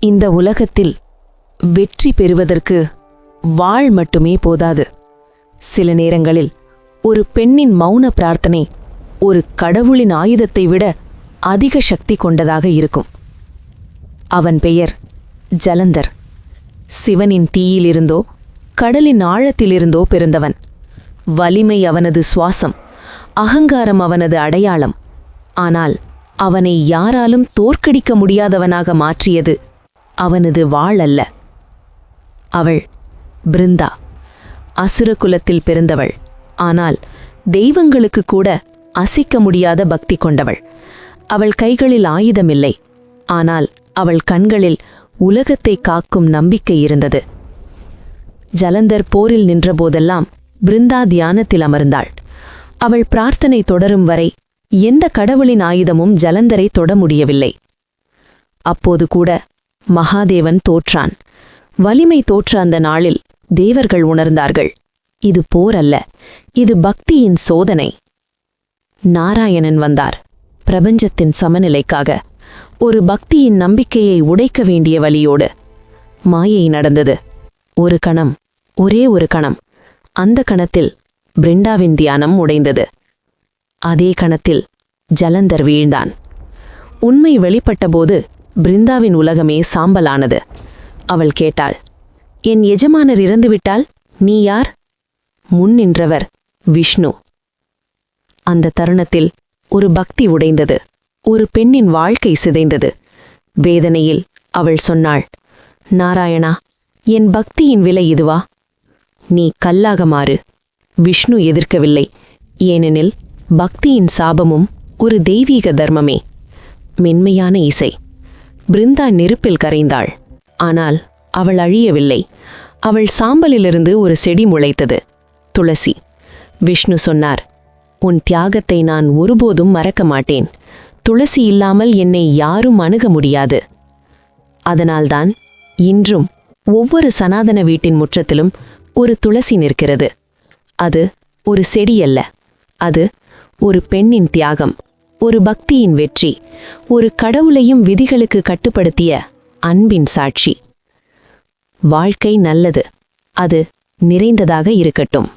இந்த உலகத்தில் வெற்றி பெறுவதற்கு வாள் மட்டுமே போதாது. சில நேரங்களில் ஒரு பெண்ணின் மௌன பிரார்த்தனை ஒரு கடவுளின் ஆயுதத்தை விட அதிக சக்தி கொண்டதாக இருக்கும். அவன் பெயர் ஜலந்தர். சிவனின் தீயிலிருந்தோ கடலின் ஆழத்திலிருந்தோ பிறந்தவன். வலிமை அவனது சுவாசம், அகங்காரம் அவனது அடையாளம். ஆனால் அவனை யாராலும் தோற்கடிக்க முடியாதவனாக மாற்றியது அவனது வாள் அல்ல. அவள் பிருந்தா. அசுரகுலத்தில் பிறந்தவள். ஆனால் தெய்வங்களுக்கு கூட அசைக்க முடியாத பக்தி கொண்டவள். அவள் கைகளில் ஆயுதமில்லை. ஆனால் அவள் கண்களில் உலகத்தை காக்கும் நம்பிக்கை இருந்தது. ஜலந்தர் போரில் நின்றபோதெல்லாம் பிருந்தா தியானத்தில் அமர்ந்தாள். அவள் பிரார்த்தனை தொடரும் வரை எந்த கடவுளின் ஆயுதமும் ஜலந்தரை தொட முடியவில்லை. அப்போது கூட மகாதேவன் தோற்றான். வலிமை தோற்ற அந்த நாளில் தேவர்கள் உணர்ந்தார்கள், இது போர் அல்ல, இது பக்தியின் சோதனை. நாராயணன் வந்தார், பிரபஞ்சத்தின் சமநிலைக்காக, ஒரு பக்தியின் நம்பிக்கையை உடைக்க வேண்டிய வலியோடு. மாயை நடந்தது. ஒரு கணம், ஒரே ஒரு கணம். அந்த கணத்தில் பிருந்தாவின் தியானம் உடைந்தது. அதே கணத்தில் ஜலந்தர் வீழ்ந்தான். உண்மை வெளிப்பட்டபோது பிருந்தாவின் உலகமே சாம்பலானது. அவள் கேட்டாள், என் எஜமானர் இறந்துவிட்டால் நீ யார்? முன் நின்றவர் விஷ்ணு. அந்த தருணத்தில் ஒரு பக்தி உடைந்தது. ஒரு பெண்ணின் வாழ்க்கை சிதைந்தது. வேதனையில் அவள் சொன்னாள், நாராயணா, என் பக்தியின் விலை இதுவா? நீ கல்லாக மாறு. விஷ்ணு எதிர்க்கவில்லை. ஏனெனில் பக்தியின் சாபமும் ஒரு தெய்வீக தர்மமே. மென்மையான இசை. பிருந்தா நெருப்பில் கரைந்தாள். ஆனால் அவள் அழியவில்லை. அவள் சாம்பலிலிருந்து ஒரு செடி முளைத்தது, துளசி. விஷ்ணு சொன்னார், உன் தியாகத்தை நான் ஒருபோதும் மறக்க மாட்டேன். துளசி இல்லாமல் என்னை யாரும் அணுக முடியாது. அதனால்தான் இன்றும் ஒவ்வொரு சனாதன வீட்டின் முற்றத்திலும் ஒரு துளசி நிற்கிறது. அது ஒரு செடியல்ல, அது ஒரு பெண்ணின் தியாகம், ஒரு பக்தியின் வெற்றி, ஒரு கடவுளையும் விதிகளுக்கு கட்டுப்படுத்திய அன்பின் சாட்சி. வாழ்க்கை நல்லது, அது நிறைந்ததாக இருக்கட்டும்.